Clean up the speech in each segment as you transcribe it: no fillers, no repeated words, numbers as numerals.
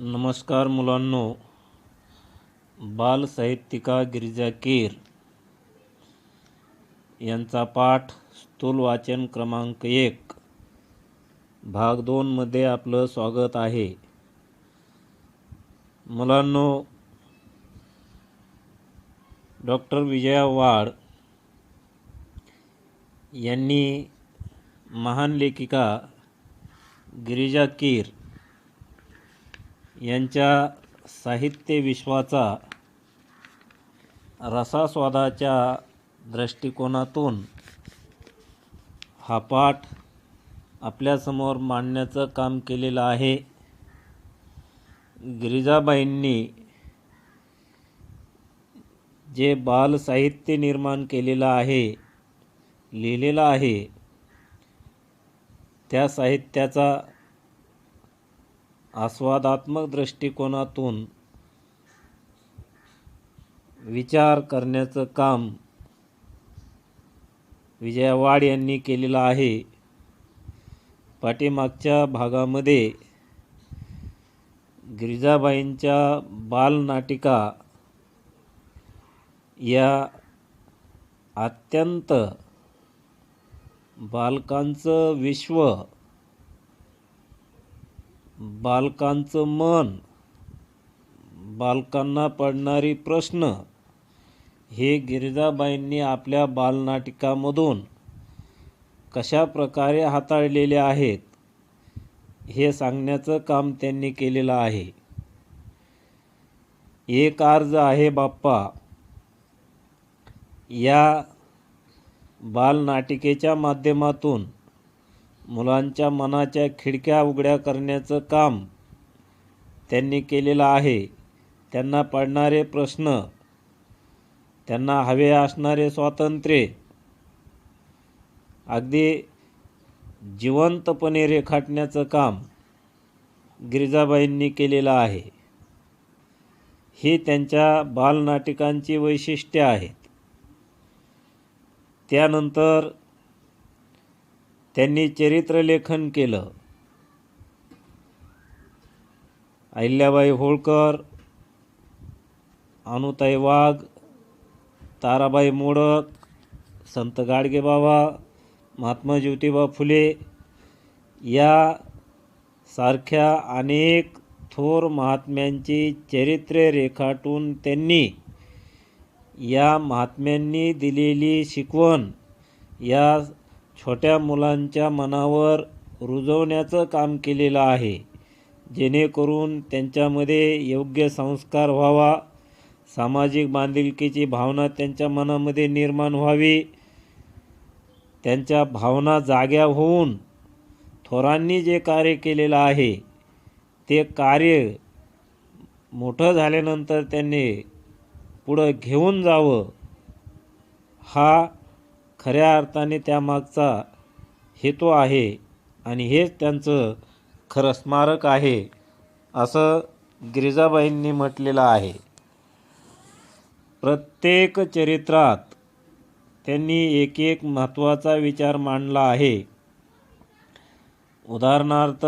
नमस्कार मुलांनो, बालसाहित्यिका गिरिजा कीर यांचा पाठ स्थूल वाचन क्रमांक 1 भाग 2 मध्ये आपलं स्वागत आहे. मुलांनो, डॉक्टर विजया वाड यांनी महान लेखिका गिरिजा कीर यांच्या साहित्य विश्वाचा रसास्वादाच्या दृष्टिकोनातून हा पाठ आपल्यासमोर मांडण्याचं काम केलेलं आहे. गिरिजाबाईंनी जे बाल साहित्य निर्माण केलेलं आहे, लिहिलेलं आहे, त्या साहित्याचा आस्वादात्मक दृष्टिकोनातून विचार करण्याचं काम विजया वाड यांनी केलेलं आहे. पाठीमागच्या भागामध्ये गिरिजाबाईंच्या बालनाटिका या अत्यंत बालकांचं विश्व, बालकांचं मन, बालकांना पडणारी प्रश्न हे गिरिजाबाईंनी आपल्या बालनाटिकामधून कशा प्रकारे हाताळलेले आहेत हे सांगण्याचं काम त्यांनी केलेलं आहे. एक अर्ज आहे बाप्पा या बालनाटिकेच्या माध्यमातून मुलांच्या मनाच्या खिडक्या उघड्या करण्याचं काम त्यांनी केलेलं आहे. त्यांना पडणारे प्रश्न, त्यांना हवे असणारे स्वातंत्र्य अगदी जिवंतपणे रेखाटण्याचं काम गिरिजाबाईंनी केलेलं आहे. ही त्यांच्या बालनाटिकांची वैशिष्ट्ये आहेत. त्यानंतर त्यांनी चरित्रलेखन केलं. अहिल्याबाई होळकर, अनुताई वाघ, ताराबाई मोडक, संत गाडगेबाबा, महात्मा ज्योतिबा फुले या सारख्या अनेक थोर महात्म्यांची चरित्रे रेखाटून त्यांनी या महात्म्यांनी दिलेली शिकवण या छोट्या मुलांच्या मनावर रुजवण्याचं काम केलेलं आहे, जेणेकरून त्यांच्यामध्ये योग्य संस्कार व्हावा, सामाजिक बांधिलकीची भावना त्यांच्या मनामध्ये निर्माण व्हावी. त्यांच्या भावना जाग्या होऊन थोरांनी जे कार्य केलेलं आहे ते कार्य मोठं झाल्यानंतर त्यांनी पुढं घेऊन जावं, हा खऱ्या अर्थाने त्यामागचा हेतू आहे आणि हेच त्यांचं खरं स्मारक आहे असं गिरिजाबाईंनी म्हटलेलं आहे. प्रत्येक चरित्रात त्यांनी एक एक महत्त्वाचा विचार मांडला आहे. उदाहरणार्थ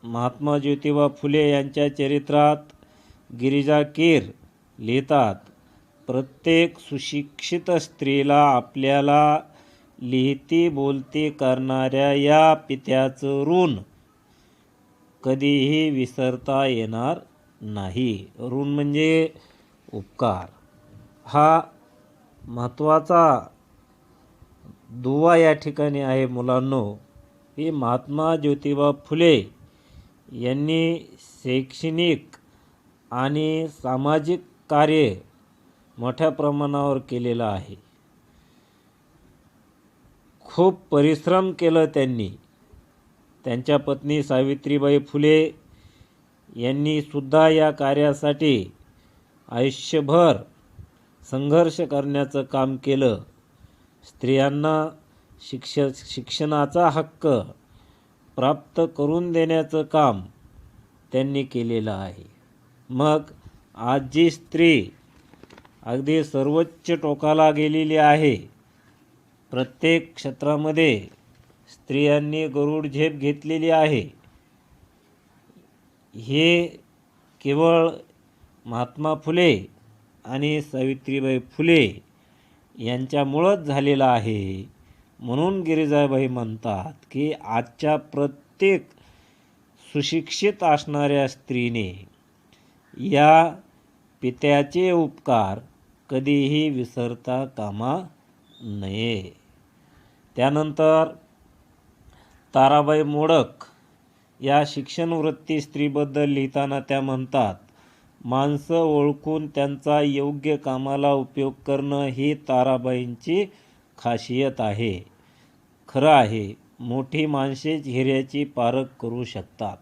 महात्मा ज्योतिबा फुले यांच्या चरित्रात गिरिजा कीर लिहितात, प्रत्येक सुशिक्षित स्त्रीला आपल्याला लिहिती बोलती करणाऱ्या या पित्याचं ऋण कधीही विसरता येणार नाही. ऋण म्हणजे उपकार. हा महत्त्वाचा दुवा या ठिकाणी आहे मुलांनो. ही महात्मा ज्योतिबा फुले यांनी शैक्षणिक आणि सामाजिक कार्य मोठ्या प्रमाणावर केलेलं आहे. खूप परिश्रम केलं त्यांनी. त्यांच्या पत्नी सावित्रीबाई फुले यांनी सुद्धा या कार्यासाठी आयुष्यभर संघर्ष करण्याचं काम केलं. स्त्रियांना शिक्षणाचा हक्क प्राप्त करून देण्याचं काम त्यांनी केलेलं आहे. मग आज जी स्त्री अगदी सर्वोच्च टोकाला गेलेली आहे, प्रत्येक क्षेत्रामध्ये स्त्रियांनी गरुड झेप घेतलेली आहे, हे केवळ महात्मा फुले आणि सावित्रीबाई फुले यांच्यामुळंच झालेला आहे. म्हणून गिरिजाबाई म्हणतात की आजच्या प्रत्येक सुशिक्षित असणाऱ्या स्त्रीने या पित्याचे उपकार कधीही विसरता कामा नये. त्यानंतर ताराबाई मोडक या शिक्षणवृत्ती स्त्रीबद्दल लिहिताना त्या म्हणतात, माणसं ओळखून त्यांचा योग्य कामाला उपयोग करणं ही ताराबाईंची खासियत आहे. खरं आहे, मोठी माणसेच हिऱ्याची पारख करू शकतात.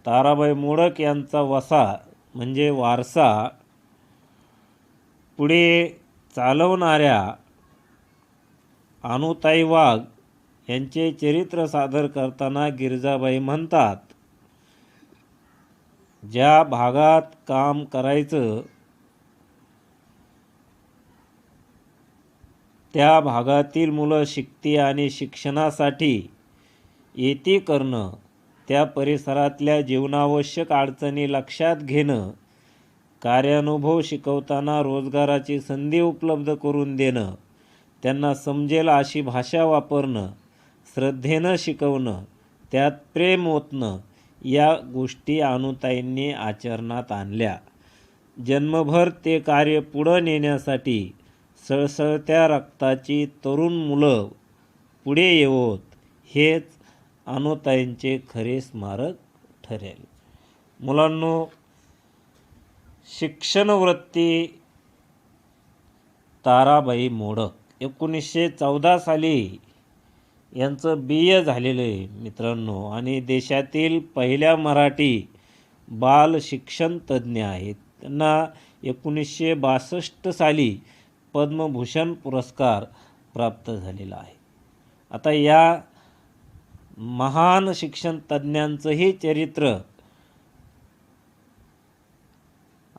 ताराबाई मोडक यांचा वसा म्हणजे वारसा पुढे चालवणाऱ्या अनुताई वाघ यांचे चरित्र सादर करताना गिरिजाबाई म्हणतात, ज्या भागात काम करायचं त्या भागातील मुलं शिकती आणि शिक्षणासाठी येती करणं, त्या परिसरातल्या जीवनावश्यक अडचणी लक्षात घेणं, कार्यानुभव शिकवताना रोजगाराची संधी उपलब्ध करून देणं, त्यांना समजेल अशी भाषा वापरणं, श्रद्धेनं शिकवणं, त्यात प्रेम ओतणं या गोष्टी अनुताईंनी आचरणात आणल्या. जन्मभर ते कार्य पुढं नेण्यासाठी सळसळत्या रक्ताची तरुण मुलं पुढे येवोत, हेच अनुताईंचे खरे स्मारक ठरेल. मुलांनो, शिक्षणवृत्ती ताराबाई मोडक 1914 साली यांचं BA झालेलं आहे मित्रांनो, आणि देशातील पहिल्या मराठी बाल शिक्षण तज्ज्ञ आहेत. त्यांना 1962 साली पद्मभूषण पुरस्कार प्राप्त झालेला आहे. आता या महान शिक्षण तज्ज्ञांचंही चरित्र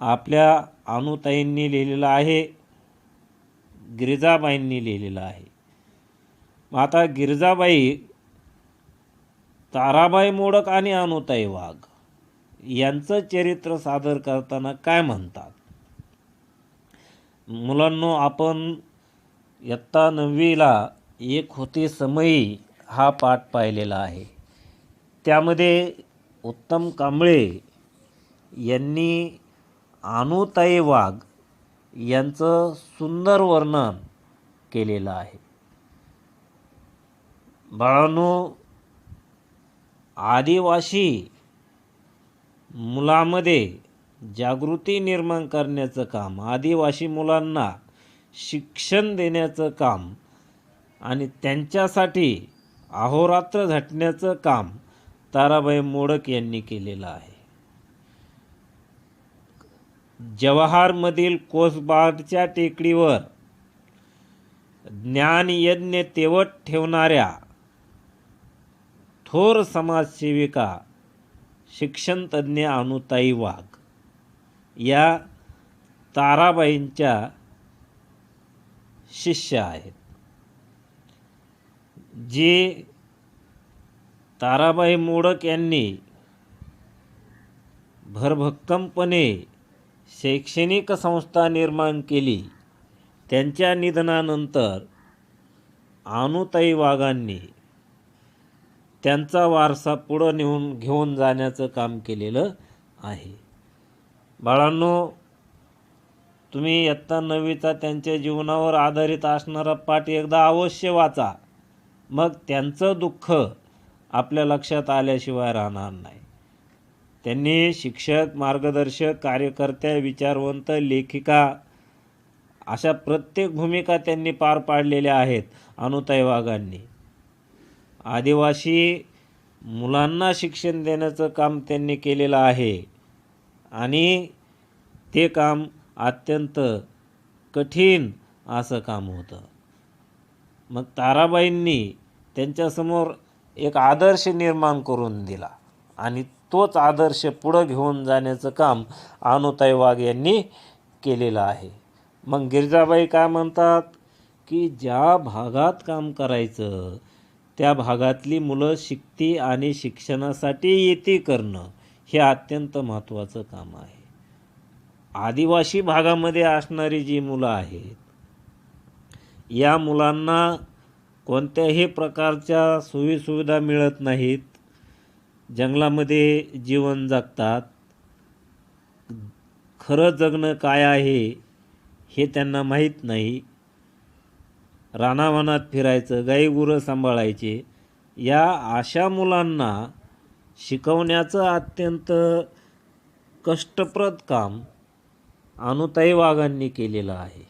आपल्या अनुताईंनी लिहिलेलं आहे, गिरिजाबाईंनी लिहिलेलं आहे. आता गिरिजाबाई ताराबाई मोडक आणि अनुताई वाघ यांचं चरित्र सादर करताना काय म्हणतात? मुलांनो, आपण इयत्ता 9वीला एक होती समयी हा पाठ पाहिलेला आहे. त्यामध्ये उत्तम कांबळे यांनी अनुताई वाघ यांचं सुंदर वर्णन केलेलं आहे. बाळांनो, आदिवासी मुलांमध्ये जागृती निर्माण करण्याचं काम, आदिवासी मुलांना शिक्षण देण्याचं काम आणि त्यांच्यासाठी अहोरात्र झटण्याचं काम ताराबाई मोडक यांनी केलेलं आहे. जवाहरमधील कोसबागच्या टेकडीवर ज्ञानयज्ञ तेवत ठेवणाऱ्या थोर समाजसेविका शिक्षणतज्ज्ञ अनुताई वाघ या ताराबाईंच्या शिष्य आहेत. जे ताराबाई मोडक यांनी भरभक्कमपणे शैक्षणिक संस्था निर्माण केली, त्यांच्या निधनानंतर अनुताई वाघांनी त्यांचा वारसा पुढं घेऊन जाण्याचं काम केलेलं आहे. बाळांनो, तुम्ही इयत्ता 9वीचा त्यांच्या जीवनावर आधारित असणारा पाठ एकदा अवश्य वाचा. मग त्यांचं दुःख आपल्या लक्षात आल्याशिवाय राहणार नाही. त्यांनी शिक्षक, मार्गदर्शक, कार्यकर्त्या, विचारवंत, लेखिका अशा प्रत्येक भूमिका त्यांनी पार पाडलेल्या आहेत अनुताई वाघांनी. आदिवासी मुलांना शिक्षण देण्याचं काम त्यांनी केलेलं आहे आणि ते काम अत्यंत कठीण असं काम होतं. मग ताराबाईंनी त्यांच्यासमोर एक आदर्श निर्माण करून दिला आणि तोच आदर्श पुढं घेऊन जाण्याचं काम अनुताई वाघ यांनी केलेलं आहे. मग गिरिजाबाई काय म्हणतात की ज्या भागात काम करायचं त्या भागातली मुलं शिकती आणि शिक्षणासाठी येती करणं, हे अत्यंत महत्त्वाचं काम आहे. आदिवासी भागामध्ये असणारी जी मुलं आहेत, या मुलांना कोणत्याही प्रकारच्या सोयीसुविधा मिळत नाहीत. जंगलामध्ये जीवन जगतात. खरं जगणं काय आहे हे त्यांना माहीत नाही. रानावनात फिरायचं, गाई गुरं सांभाळायचे. या अशा मुलांना शिकवण्याचं अत्यंत कष्टप्रद काम अनुताई वाघांनी केलेलं आहे.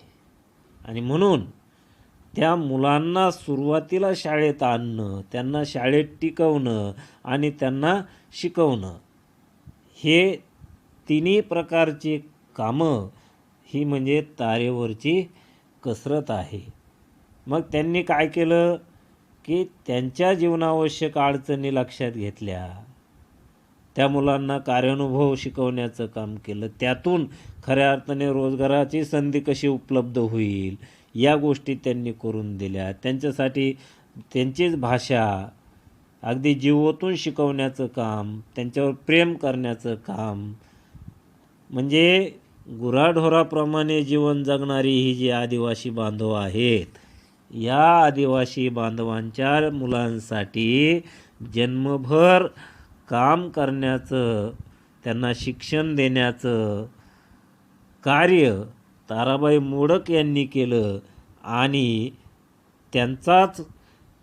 आणि म्हणून त्या मुलांना सुरुवातीला शाळेत आणणं, त्यांना शाळेत टिकवणं आणि त्यांना शिकवणं, हे तिन्ही प्रकारची कामं ही म्हणजे तारेवरची कसरत आहे. मग त्यांनी काय केलं की त्यांच्या जीवनावश्यक अडचणी लक्षात घेतल्या. त्या मुलांना कार्यानुभव शिकवण्याचं काम केलं. त्यातून खऱ्या अर्थाने रोजगाराची संधी कशी उपलब्ध होईल या गोष्टी त्यांनी करून दिल्या. त्यांच्यासाठी त्यांचीच भाषा अगदी जीव ओतून शिकवण्याचं काम, त्यांच्यावर प्रेम करण्याचं काम, म्हणजे गुराढोराप्रमाणे जीवन जगणारी ही जी आदिवासी बांधव आहेत, या आदिवासी बांधवांच्या मुलांसाठी जन्मभर काम करण्याचं, त्यांना शिक्षण देण्याचं कार्य ताराबाई मोडक यांनी केलं. आणि त्यांचाच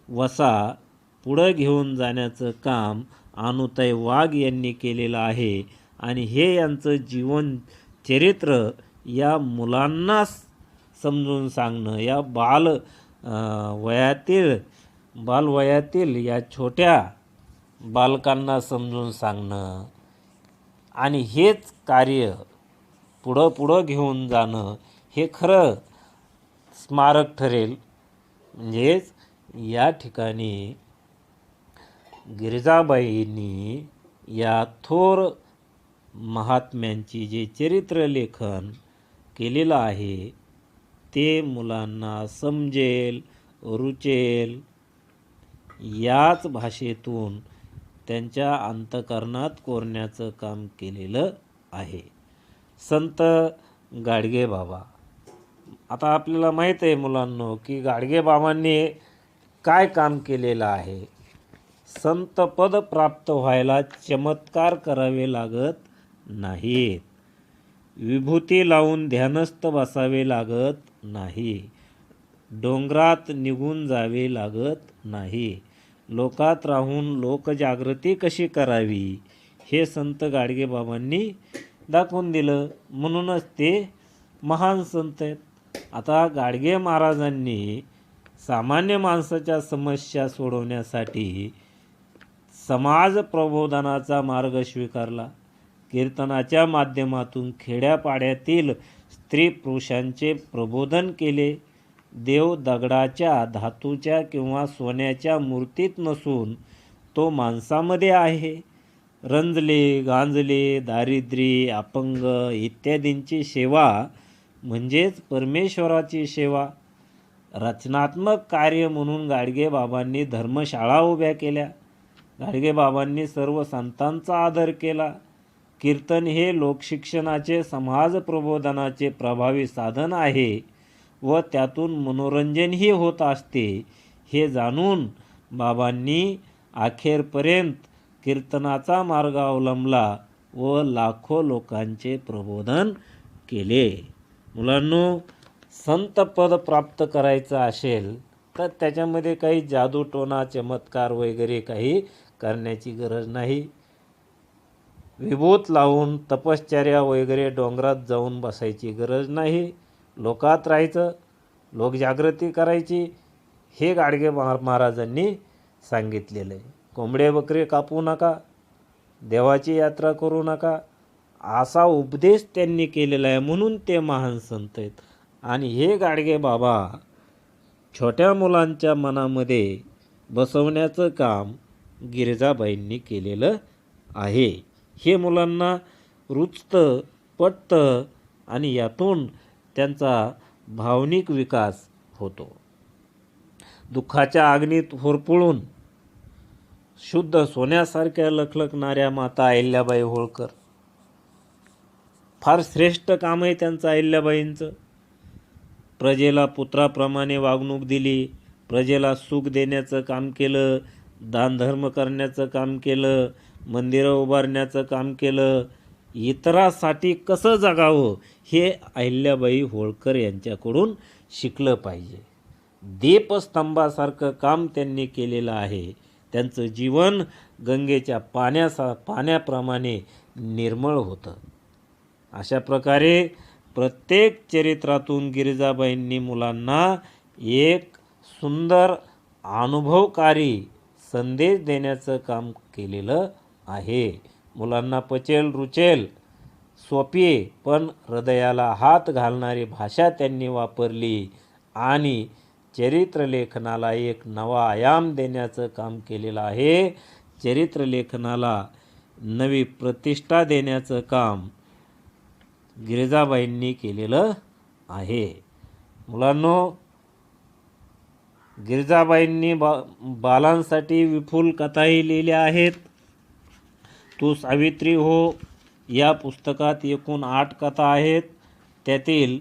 वसा पुढं घेऊन जाण्याचं काम अनुताई वाघ यांनी केलेलं आहे. आणि हे यांचं जीवन चरित्र या मुलांना समजून सांगणं, या बालवयातील या छोट्या बालकांना समजून सांगणं आणि हेच कार्य पुढं घेऊन जाणं हे खरं स्मारक ठरेल. म्हणजेच या ठिकाणी गिरिजाबाईंनी या थोर महात्म्यांची जे चरित्रलेखन केलेलं आहे ते मुलांना समजेल, रुचेल, याच भाषेतून त्यांच्या अंतःकरणात कोरण्याचं काम केलेलं आहे. संत गाडगेबाबा, आता आपल्याला माहीत आहे मुलांनो की गाडगेबाबांनी काय काम केलेलं आहे. संतपद प्राप्त व्हायला चमत्कार करावे लागत नाहीत, विभूती लावून ध्यानस्थ बसावे लागत नाही, डोंगरात निघून जावे लागत नाही, लोकात राहून लोकजागृती कशी करावी हे संत गाडगेबाबांनी दाखवून दिलं. म्हणूनच ते महान संत आहेत. आता गाडगे महाराजांनी सामान्य माणसाच्या समस्या सोडवण्यासाठी समाज प्रबोधनाचा मार्ग स्वीकारला. कीर्तनाच्या माध्यमातून खेड्यापाड्यातील स्त्री पुरुषांचे प्रबोधन केले. देव दगडाच्या, धातूच्या किंवा सोन्याच्या मूर्तीत नसून तो माणसामध्ये आहे. रंजले, गांजले, दारिद्र्य, अपंग इत्यादींची सेवा म्हणजेच परमेश्वराची सेवा. रचनात्मक कार्य म्हणून गाडगेबाबांनी धर्मशाळा उभ्या केल्या. गाडगेबाबांनी सर्व संतांचा आदर केला. कीर्तन हे लोकशिक्षणाचे, समाज प्रबोधनाचे प्रभावी साधन आहे व त्यातून मनोरंजनही होत असते हे जाणून बाबांनी अखेरपर्यंत कीर्तनाचा मार्ग अवलंबला व लाखो लोकांचे प्रबोधन केले. मुलांनो, संतपद प्राप्त करायचं असेल तर त्याच्यामध्ये काही जादूटोणा, चमत्कार वगैरे काही करण्याची गरज नाही. विभूत लावून तपश्चर्या वगैरे डोंगरात जाऊन बसायची गरज नाही. लोकात राहायचं, लोकजागृती करायची, हे गाडगे महाराजांनी सांगितलेलं आहे. कोंबडे बकरे कापू नका, देवाची यात्रा करू नका, असा उपदेश त्यांनी केलेला आहे. म्हणून ते महान संत आहेत. आणि हे गाडगे बाबा छोट्या मुलांच्या मनामध्ये बसवण्याचं काम गिरिजाबाईंनी केलेलं आहे. हे मुलांना रुचतं, पटतं आणि यातून त्यांचा भावनिक विकास होतो. दुःखाच्या अग्नीत होरपळून शुद्ध सोन्यासारख्या लखलखणाऱ्या माता अहिल्याबाई होळकर. फार श्रेष्ठ काम आहे त्यांचं अहिल्याबाईंचं. प्रजेला पुत्राप्रमाणे वागणूक दिली, प्रजेला सुख देण्याचं काम केलं, दानधर्म करण्याचं काम केलं, मंदिरं उभारण्याचं काम केलं, इतरासाठी कसं जगावं हे अहिल्याबाई होळकर यांच्याकडून शिकलं पाहिजे. दीपस्तंभासारखं काम त्यांनी केलेलं आहे. त्यांचं जीवन गंगेच्या पाण्याप्रमाणे निर्मळ होतं. अशा प्रकारे प्रत्येक चरित्रातून गिरिजाबाईंनी मुलांना एक सुंदर अनुभवकारी संदेश देण्याचं काम केलेलं आहे. मुलांना पचेल रुचेल, सोपी पण हृदयाला हात घालणारी भाषा त्यांनी वापरली आणि चरित्रलेखनाला एक नवा आयाम देण्याचं काम केलेलं आहे. चरित्रलेखनाला नवी प्रतिष्ठा देण्याचं काम गिरिजाबाईंनी केलेलं आहे. मुलांनो, गिरिजाबाईंनी बालांसाठी विपुल कथाही लिहिल्या आहेत. तू सावित्री हो या पुस्तकात एकूण 8 कथा आहेत. त्यातील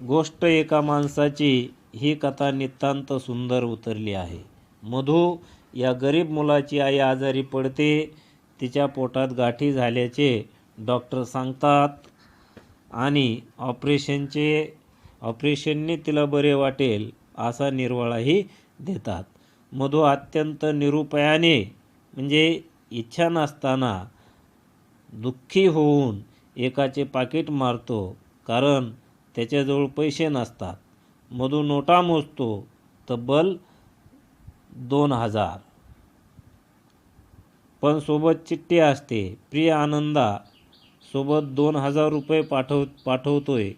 गोष्ट एका माणसाची ही कथा नितांत सुंदर उतरली आहे. मधू या गरीब मुलाची आई आजारी पडते. तिच्या पोटात गाठी झाल्याचे डॉक्टर सांगतात आणि ऑपरेशनने तिला बरे वाटेल असा निर्वाळाही देतात. मधू अत्यंत निरुपायाने म्हणजे इच्छा नसताना दुःखी होऊन एकाचे पाकिट मारतो, कारण त्याच्याजवळ पैसे नसतात. मधू नोटा मोजतो, तब्बल 2000, पण सोबत चिठ्ठी असते. प्रिय आनंदा, सोबत 2000 रुपये पाठवतोय.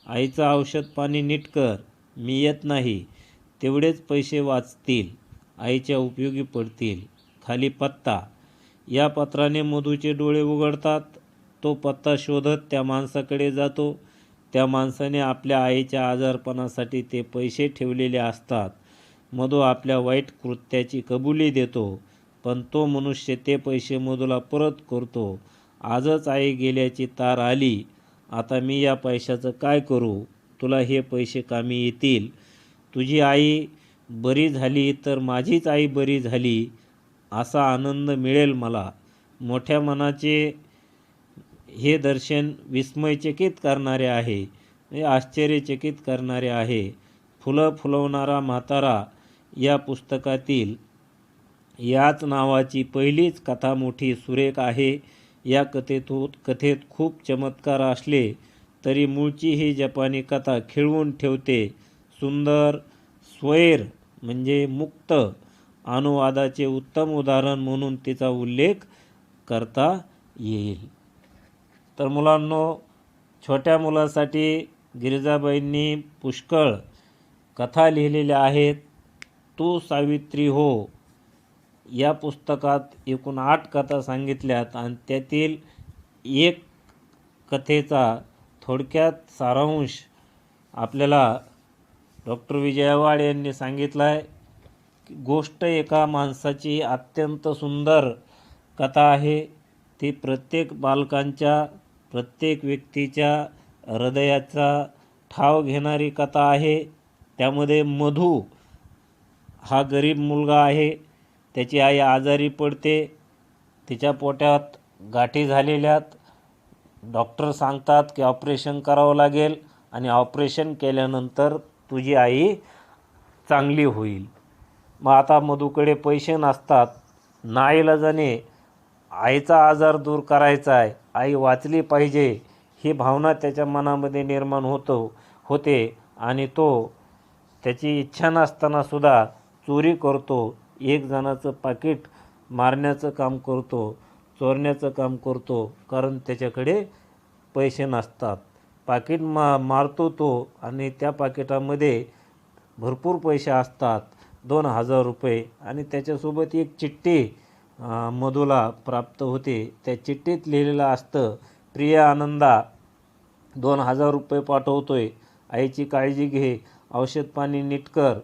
आईचं औषध पाणी नीट कर, मी येत नाही. तेवढेच पैसे वाचतील, आईच्या उपयोगी पडतील. खाली पत्ता. या पत्राने मधूचे डोळे उघडतात. तो पत्ता शोधत त्या माणसाकडे जातो. त्या माणसाने आपल्या आईच्या आजारपणासाठी ते पैसे ठेवलेले असतात. मधू आपल्या वाईट कृत्याची कबुली देतो, पण तो मनुष्य ते पैसे मधूला परत करतो. आजच आई गेल्याची तार आली. आता मी या पैशाचं काय करू? तुला हे पैसे कामी येतील. तुझी आई बरी झाली तर माझीच आई बरी झाली असा आनंद मिळेल मला. मोठ्या मनाचे हे दर्शन विस्मयचकित करणारे आहे, आश्चर्यचकित करणारे आहे. फुलं फुलवणारा म्हातारा या पुस्तकातील याच नावाची पहिलीच कथा मोठी सुरेख आहे. या कथेत खूप चमत्कार असले तरी मूळची ही जपानी कथा खिळवून ठेवते. सुंदर स्वैर म्हणजे मुक्त अनुवादाचे उत्तम उदाहरण म्हणून तिचा उल्लेख करता येईल. तर मुलांनो, छोट्या मुलासाठी गिरिजाबाईंनी पुष्कळ कथा लिहिलेल्या आहेत. तू सावित्री हो या पुस्तकात एकूण 8 कथा सांगितल्यात आणि त्यातील एक कथेचा थोडक्यात सारांश आपल्याला डॉक्टर विजया वाड यांनी सांगितला आहे. गोष्ट एका माणसाची अत्यंत सुंदर कथा आहे. ती प्रत्येक बालकांच्या, प्रत्येक व्यक्तीच्या हृदयाचा ठाव घेणारी कथा आहे. त्यामध्ये मधू हा गरीब मुलगा आहे. त्याची आई आजारी पडते. तिच्या पोटात गाठी झालेल्यात. डॉक्टर सांगतात की ऑपरेशन करावं लागेल आणि ऑपरेशन केल्यानंतर तुझी आई चांगली होईल. मग आता मधूकडे पैसे नसतात. नाईलाजाने आईचा आजार दूर करायचा आहे, आई वाचली पाहिजे ही भावना त्याच्या मनामध्ये निर्माण होते आणि तो त्याची इच्छा नसतानासुद्धा चोरी करतो. एक जणाचं पाकिट मारण्याचं काम करतो, चोरण्याचं काम करतो, कारण त्याच्याकडे पैसे नसतात. पाकिट मारतो तो आणि त्या पाकिटामध्ये भरपूर पैसे असतात, 2000 रुपये, आणि त्याच्यासोबत एक चिठ्ठी मधूला प्राप्त होते. त्या चिठ्ठीत लिहिलेलं असतं, प्रिय आनंदा, 2000 रुपये पाठवतोय. आईची काळजी घे, औषध पाणी नीट कर,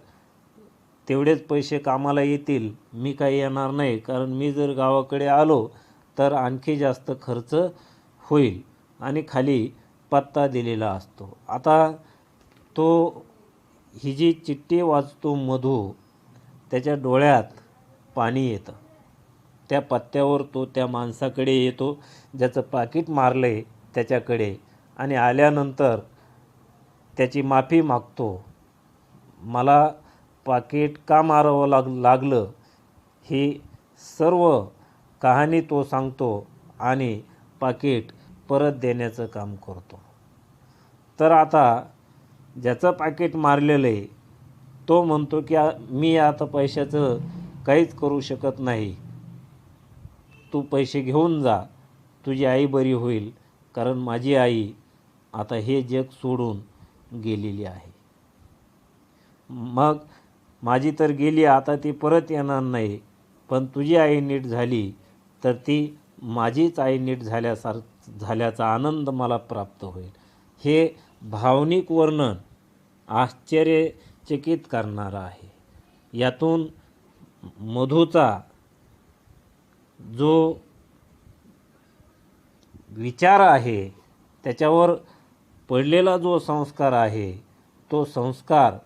तेवढेच पैसे कामाला येतील, मी काही येणार नाही, कारण मी जर गावाकडे आलो तर आणखी जास्त खर्च होईल. आणि खाली पत्ता दिलेला असतो. आता तो ही जी चिठ्ठी वाचतो मधू, त्याच्या डोळ्यात पाणी येतं. त्या पत्त्यावर तो त्या माणसाकडे येतो ज्याचं पाकीट मारलं आहे त्याच्याकडे, आणि आल्यानंतर त्याची माफी मागतो. मला पाकीट का मारावं लागलं ही सर्व कहाणी तो सांगतो आणि पाकीट परत देण्याचं काम करतो. तर आता ज्याचं पाकीट मारलेलं आहे तो म्हणतो की मी आता पैशाचं काहीच करू शकत नाही, तू पैसे घेऊन जा, तुझी आई बरी होईल, कारण माझी आई आता हे जग सोडून गेलेली आहे. मग माझी तर गेली, आता ती परत येणार नाही, पण तुझी आई नीट झाली तर ती माझीच आई नीट झाल्याचा आनंद मला प्राप्त होईल. हे भावनिक वर्णन आश्चर्यचकित करणारं आहे. यातून मधूचा जो विचार आहे, त्याच्यावर पडलेला जो संस्कार आहे, तो संस्कार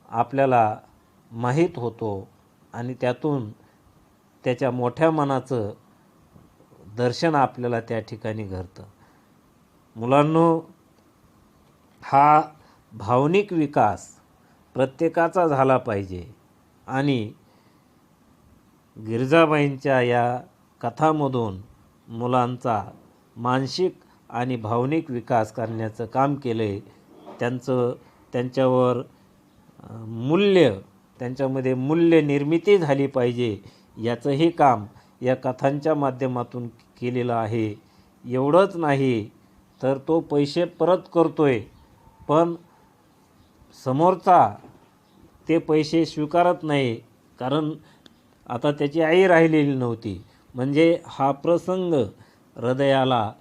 आपल्याला माहीत होतो आणि त्यातून त्याच्या मोठ्या मनाचं दर्शन आपल्याला त्या ठिकाणी घडतं. मुलांनो, हा भावनिक विकास प्रत्येकाचा झाला पाहिजे आणि गिरजाबाईंच्या या कथामधून मुलांचा मानसिक आणि भावनिक विकास करण्याचं काम केलं आहे. त्यांच्यावर त्यांच्यामध्ये मूल्य निर्मिती झाली पाहिजे, याचंही काम या कथांच्या माध्यमातून केलेलं आहे. एवढंच नाही तर तो पैसे परत करतोय, पण समोरचा ते पैसे स्वीकारत नाही, कारण आता त्याची आई राहिलेली नव्हती. म्हणजे हा प्रसंग हृदयाला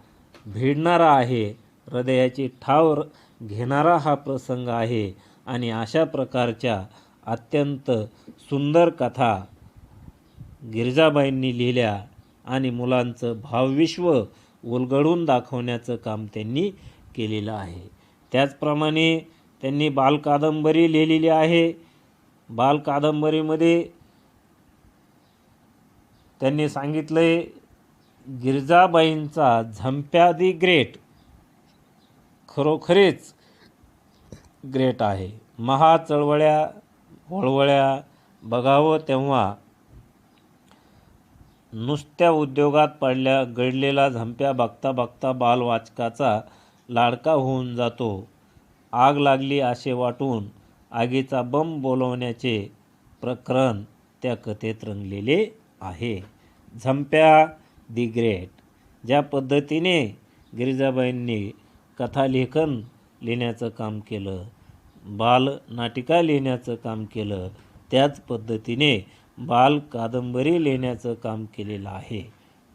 भिडणारा आहे, हृदयाची ठाव घेणारा हा प्रसंग आहे. आणि अशा प्रकारच्या अत्यंत सुंदर कथा गिरिजाबाईंनी लिहिल्या आणि मुलांचं भावविश्व उलगडून दाखवण्याचं काम त्यांनी केलेलं आहे. त्याचप्रमाणे त्यांनी बालकादंबरी लिहिलेली आहे. बालकादंबरीमध्ये त्यांनी सांगितलं आहे, गिरिजाबाईंचा झंप्या दी ग्रेट खरोखरीच ग्रेट आहे. महाचळवळ्या वळवळ्या बघावं तेव्हा नुसत्या उद्योगात गडलेला झंप्या बघता बघता बालवाचकाचा लाडका होऊन जातो. आग लागली असे वाटून आगीचा बंब बोलवण्याचे प्रकरण त्या कथेत रंगलेले आहे. झंप्या दी ग्रेट. ज्या पद्धतीने गिरिजाबाईंनी कथालेखन लिहिण्याचं काम केलं, बालनाटिका लिहिण्याचं काम केलं, त्याच पद्धतीने बाल कादंबरी लिहिण्याचं काम केलेलं आहे.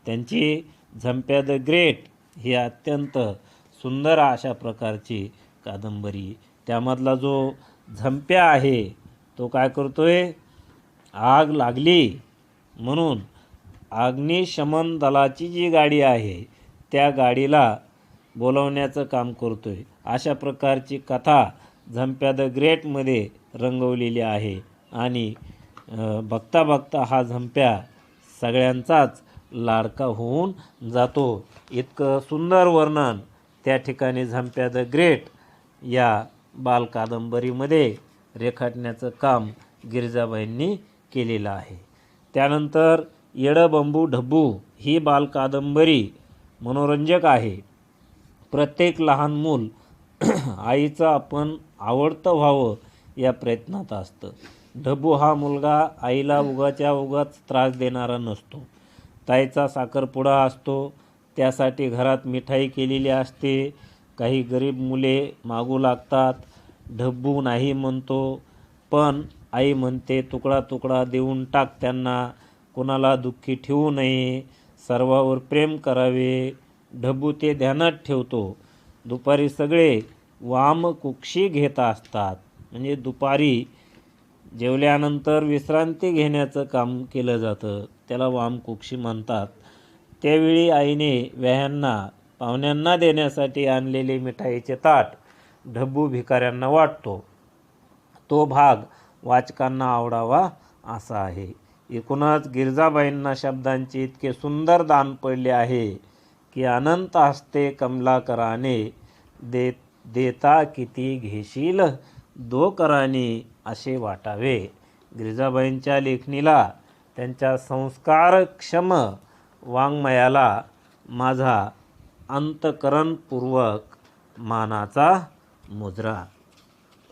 त्यांची झंप्या द ग्रेट ही अत्यंत सुंदर अशा प्रकारची कादंबरी. त्यामधला जो झंप्या आहे तो काय करतोय, आग लागली म्हणून अग्निशमन दलाची जी गाडी आहे त्या गाडीला बोलवण्याचं काम करतोय. अशा प्रकारची कथा झंप्या द ग्रेटमध्ये रंगवलेली आहे. आणि बघता बघता हा झंप्या सगळ्यांचाच लाडका होऊन जातो. इतकं सुंदर वर्णन त्या ठिकाणी झंप्या द ग्रेट या बालकादंबरीमध्ये रेखाटण्याचं काम गिरिजाबाईंनी केलेलं आहे. त्यानंतर येडबंबू ढब्बू ही बालकादंबरी मनोरंजक आहे. प्रत्येक लहान मूल आईचं आपण आवडतं व्हावं या प्रयत्नात असतं. ढब्बू हा मुलगा आईला उगाच त्रास देणारा नसतो. ताईचा साखरपुडा असतो, त्यासाठी घरात मिठाई केलेली असते. काही गरीब मुले मागू लागतात, ढब्बू नाही म्हणतो, पण आई म्हणते तुकडा तुकडा देऊन टाक त्यांना, कुणाला दुःखी ठेवू नये, सर्वावर प्रेम करावे. ढब्बू ते ध्यानात ठेवतो. दुपारी सगळे वामकुक्षी घेत असतात. म्हणजे दुपारी जेवल्यानंतर विश्रांती घेण्याचं काम केलं जातं, त्याला वामकुक्षी म्हणतात. त्यावेळी आईने व्याह्यांना पाहुण्यांना देण्यासाठी आणलेले मिठाईचे ताट ढब्बू भिकाऱ्यांना वाटतो. तो भाग वाचकांना आवडावा असा आहे. एकूणच गिरजाबाईंना शब्दांचे इतके सुंदर दान पडले आहे की अनंत हस्ते कमलाकराने देता किती घेशील दो कराने असे वाटावे. गिरिजाबाईंच्या लेखणीला, त्यांच्या संस्कारक्षम वाङ्मयाला माझा अंतःकरणपूर्वक मानाचा मुजरा.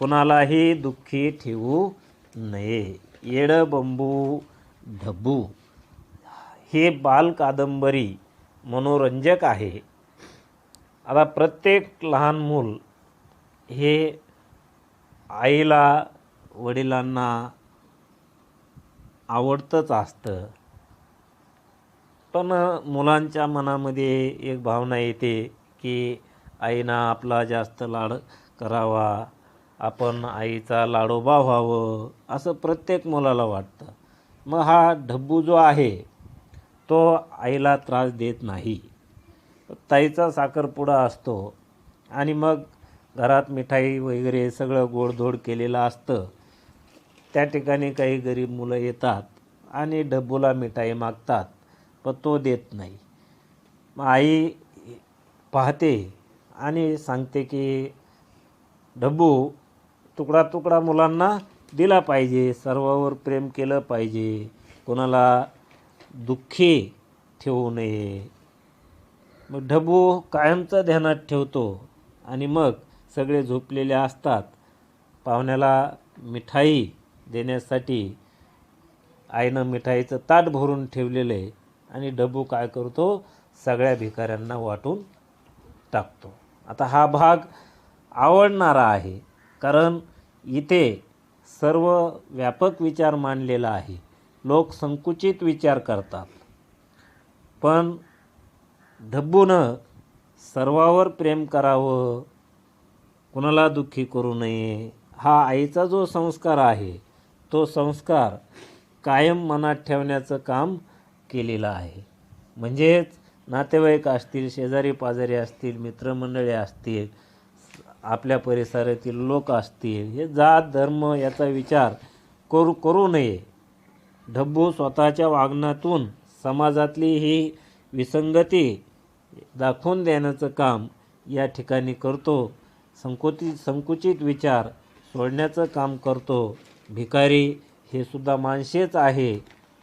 कुणालाही दुःखी ठेवू नये. येडबंबू ढब्बू हे बालकादंबरी मनोरंजक आहे. आता प्रत्येक लहान मूल हे आईला वडिलांना आवडतंच असतं, पण मुलांच्या मनामध्ये एक भावना येते की आईनं आपला जास्त लाड करावा, आपण आईचा लाडोबा व्हावं, असं प्रत्येक मुलाला वाटतं. मग हा ढब्बू जो आहे तो आईला त्रास देत नाही. ताईचा साखरपुडा असतो आणि मग घरात मिठाई वगैरे सगळं गोडधोड केलेलं असतं. त्या ठिकाणी काही गरीब मुलं येतात आणि ढब्बूला मिठाई मागतात, पण तो देत नाही. मग आई पाहते आणि सांगते की ढब्बू, तुकडा तुकडा मुलांना दिला पाहिजे, सर्वावर प्रेम केलं पाहिजे, कोणाला दुःखी ठेवू नये. मग ढब्बू कायमचं ध्यानात ठेवतो आणि मग सगळे झोपलेले असतात. पाहुण्याला मिठाई देण्यासाठी आईनं मिठाईचं ताट भरून ठेवलेलं आहे आणि ढब्बू काय करतो, सगळ्या भिकाऱ्यांना वाटून टाकतो. आता हा भाग आवडणारा आहे, कारण इथे सर्व व्यापक विचार मांडलेला आहे. लोक संकुचित विचार करतात, पण ढब्बूनं सर्वावर प्रेम करावं, कुणाला दुःखी करू नये, हा आईचा जो संस्कार आहे तो संस्कार कायम मनात ठेवण्याचं काम केलेलं आहे. म्हणजेच नातेवाईक असतील, शेजारी पाजारी असतील, मित्रमंडळी असतील, आपल्या परिसरातील लोक असतील, हे जात धर्म याचा विचार करू नये. ढब्बू स्वतःच्या वागण्यातून समाजातली ही विसंगती दाखवून देण्याचं काम या ठिकाणी करतो. संकुचित विचार सोडण्याचं काम करतो. भिकारी हे सुद्धा माणसेच आहे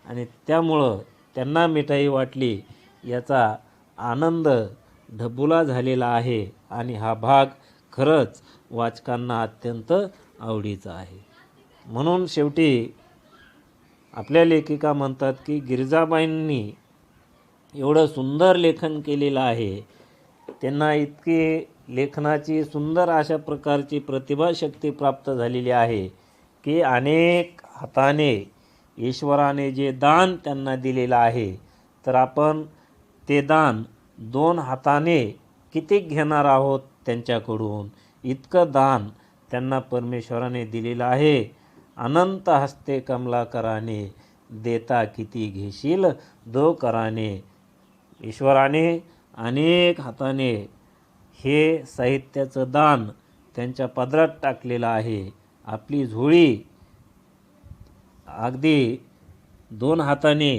आणि त्यामुळं त्यांना मिठाई वाटली याचा आनंद ढब्बूला झालेला आहे आणि हा भाग खरंच वाचकांना अत्यंत आवडीचा आहे. म्हणून शेवटी आपल्या लेखिका म्हणतात की गिरिजाबाईंनी एवढं सुंदर लेखन केलेलं आहे, त्यांना इतकी लेखनाची सुंदर अशा प्रकारची प्रतिभाशक्ती प्राप्त झालेली आहे की अनेक हाताने ईश्वराने जे दान त्यांना दिलेलं आहे, तर आपण ते दान 2 हाताने किती घेणार आहोत त्यांच्याकडून, इतकं दान त्यांना परमेश्वराने दिलेलं आहे. अनंत हस्ते कमलाकराने देता किती घेशील दो कराने. ईश्वराने अनेक हाताने हे साहित्याचं दान त्यांच्या पदरात टाकलेलं आहे. आपली झोळी अगदी 2 हाताने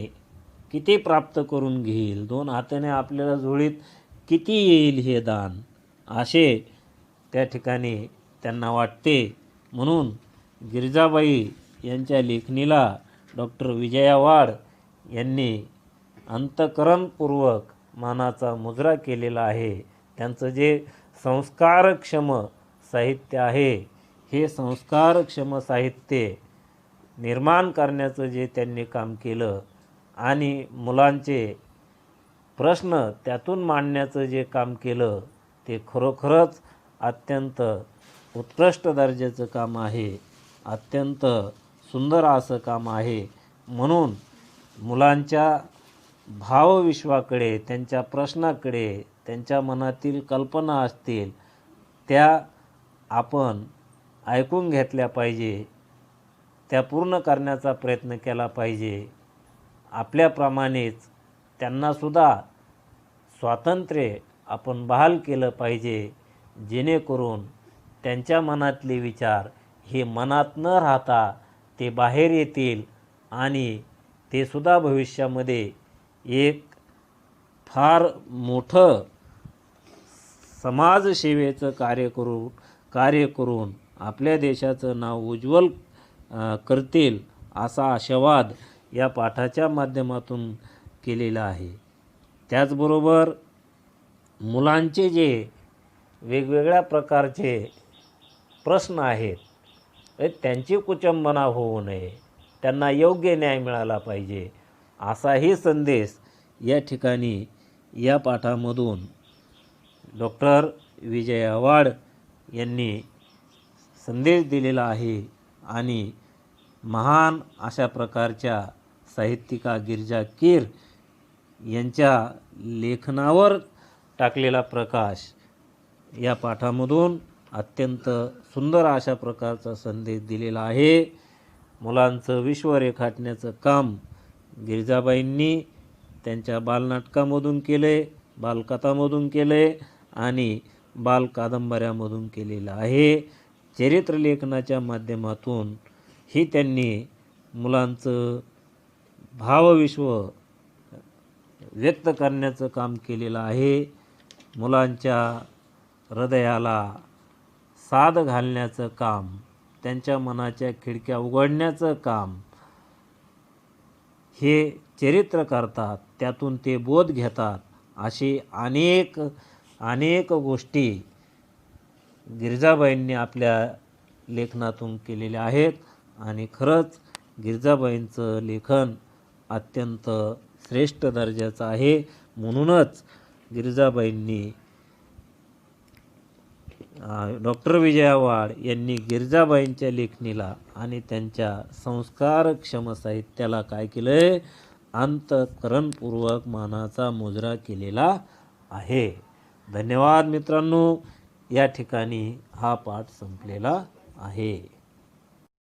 किती प्राप्त करून घेईल, 2 हाताने आपल्याला झोळीत किती येईल हे दान, असे त्या ठिकाणी त्यांना वाटते. म्हणून गिरिजाबाई यांच्या लेखणीला डॉक्टर विजया वाड यांनी अंतःकरणपूर्वक मानाचा मुजरा केलेला आहे. त्यांचं जे संस्कारक्षम साहित्य आहे, हे संस्कारक्षम साहित्य निर्माण करण्याचं जे त्यांनी काम केलं आणि मुलांचे प्रश्न त्यातून मांडण्याचं जे काम केलं, ते खरोखरच अत्यंत उत्कृष्ट दर्जाचं काम आहे, अत्यंत सुंदर असं काम आहे. म्हणून मुलांच्या भावविश्वाकडे, त्यांच्या प्रश्नाकडे, त्यांच्या मनातील कल्पना असतील त्या आपण ऐकून घेतल्या पाहिजे. त्या पूर्ण करण्याचा प्रयत्न केला पाहिजे. आपल्याप्रमाणेच त्यांनासुद्धा स्वातंत्र्य आपण बहाल केलं पाहिजे, जेणेकरून त्यांच्या मनातले विचार हे मनात न राहता ते बाहेर येतील आणि ते सुद्धा भविष्यामध्ये एक फार मोठं समाजसेवेचं कार्य करून आपल्या देशाचं नाव उज्ज्वल करतील असा आशावाद या पाठाच्या माध्यमातून केलेला आहे. त्याचबरोबर मुलांचे जे वेगवेगळ्या प्रकारचे प्रश्न आहेत त्यांची कुचंबना होऊ नये, त्यांना योग्य न्याय मिळाला पाहिजे असाही संदेश या ठिकाणी या पाठामधून डॉक्टर विजय आव्हाड यांनी संदेश दिलेला आहे. आणि महान अशा प्रकारच्या साहित्यिका गिरिजा कीर यांच्या लेखनावर टाकलेला प्रकाश या पाठामधून अत्यंत सुंदर अशा प्रकारचा संदेश दिलेला आहे. मुलांचं विश्व रेखाटण्याचं काम गिरिजाबाईंनी त्यांच्या बालनाटकामधून केले, बालकथामधून केले आणि बालकादंबऱ्यामधून केलेलं आहे. चरित्रलेखनाच्या माध्यमातून ही त्यांनी मुलांचं भावविश्व व्यक्त करण्याचं काम केलेलं आहे. मुलांच्या हृदयाला साद घालण्याचं काम, त्यांच्या मनाच्या खिडक्या उघडण्याचं काम हे चरित्र करतात, त्यातून ते बोध घेतात. अशी अनेक गोष्टी गिरिजाबाईंनी आपल्या लेखनातून केलेल्या आहेत. आणि खरंच गिरिजाबाईंचं लेखन अत्यंत श्रेष्ठ दर्जाचं आहे. म्हणूनच गिरिजाबाईंनी डॉक्टर विजय आव्हाड यांनी गिरिजाबाईंच्या लेखणीला आणि त्यांच्या संस्कारक्षम साहित्याला काय केलं आहे, अंतःकरणपूर्वक मानाचा मुजरा केलेला आहे. धन्यवाद मित्रांनो. या ठिकाणी हा पाठ संपलेला आहे.